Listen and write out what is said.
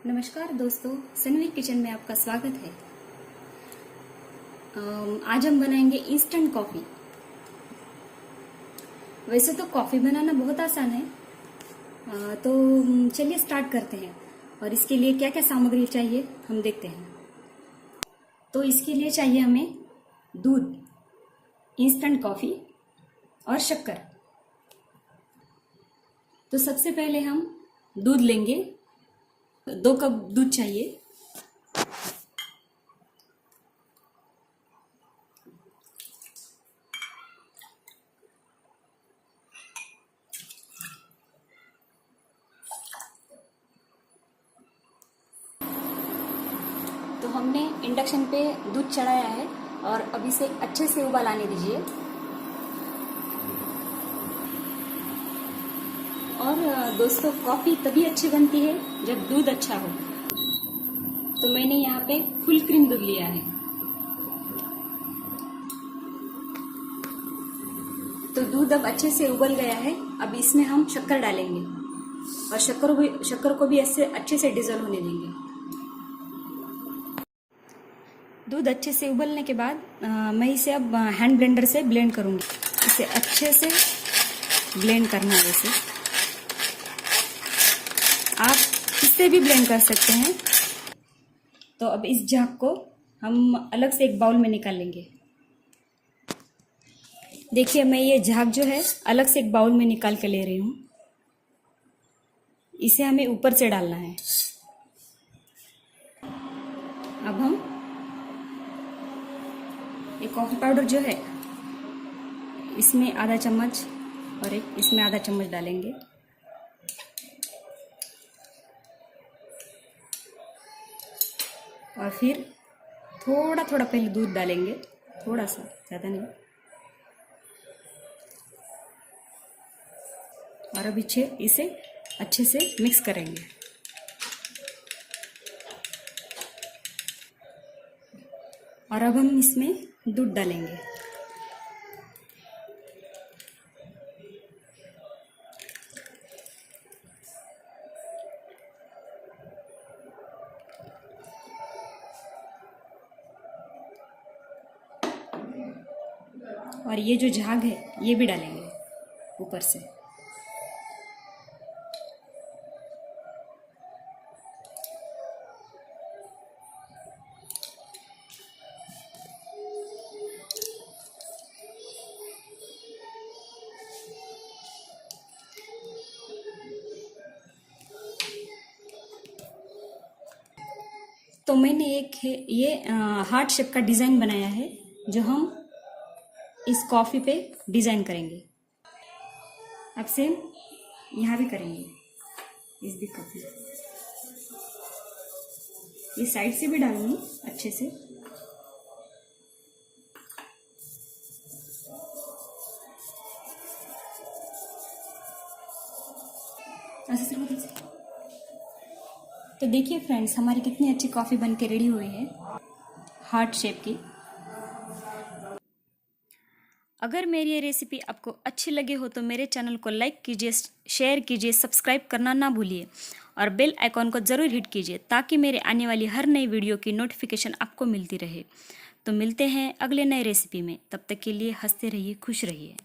नमस्कार दोस्तों, सनवी किचन में आपका स्वागत है। आज हम बनाएंगे इंस्टेंट कॉफी। वैसे तो कॉफी बनाना बहुत आसान है, तो चलिए स्टार्ट करते हैं। और इसके लिए क्या क्या सामग्री चाहिए हम देखते हैं। तो इसके लिए चाहिए हमें दूध, इंस्टेंट कॉफी और शक्कर। तो सबसे पहले हम दूध लेंगे। 2 कप दूध चाहिए। तो हमने इंडक्शन पे दूध चढ़ाया है और अब इसे अच्छे से उबाल आने दीजिए। और दोस्तों, कॉफी तभी अच्छी बनती है जब दूध अच्छा हो। तो मैंने यहाँ पे फुल क्रीम दूध लिया है। तो दूध अब अच्छे से उबल गया है। अब इसमें हम शक्कर डालेंगे और शक्कर को भी ऐसे अच्छे से डिजोल्व होने देंगे। दूध अच्छे से उबलने के बाद मैं इसे अब हैंड ब्लेंडर से ब्लेंड करूंगी। इसे अच्छे से ब्लेंड करना है। इसे आप इससे भी ब्लेंड कर सकते हैं। तो अब इस झाग को हम अलग से एक बाउल में निकाल लेंगे। देखिए, मैं ये झाग जो है अलग से एक बाउल में निकाल के ले रही हूँ। इसे हमें ऊपर से डालना है। अब हम एक कॉफी पाउडर जो है इसमें आधा चम्मच और एक इसमें आधा चम्मच डालेंगे। और फिर थोड़ा थोड़ा पहले दूध डालेंगे, थोड़ा सा, ज़्यादा नहीं। और अब इसे अच्छे से मिक्स करेंगे। और अब हम इसमें दूध डालेंगे। और ये जो झाग है ये भी डालेंगे ऊपर से। तो मैंने एक ये हार्ट शेप का डिज़ाइन बनाया है जो हम इस कॉफ़ी पे डिज़ाइन करेंगे। अब सेम यहाँ भी करेंगे, इस भी कप में। ये साइड से भी डालूंगी अच्छे से। तो देखिए फ्रेंड्स, हमारी कितनी अच्छी कॉफ़ी बन के रेडी हुई है, हार्ट शेप की। अगर मेरी ये रेसिपी आपको अच्छी लगी हो तो मेरे चैनल को लाइक कीजिए, शेयर कीजिए, सब्सक्राइब करना ना भूलिए और बेल आइकॉन को ज़रूर हिट कीजिए ताकि मेरे आने वाली हर नई वीडियो की नोटिफिकेशन आपको मिलती रहे। तो मिलते हैं अगले नए रेसिपी में। तब तक के लिए हंसते रहिए, खुश रहिए।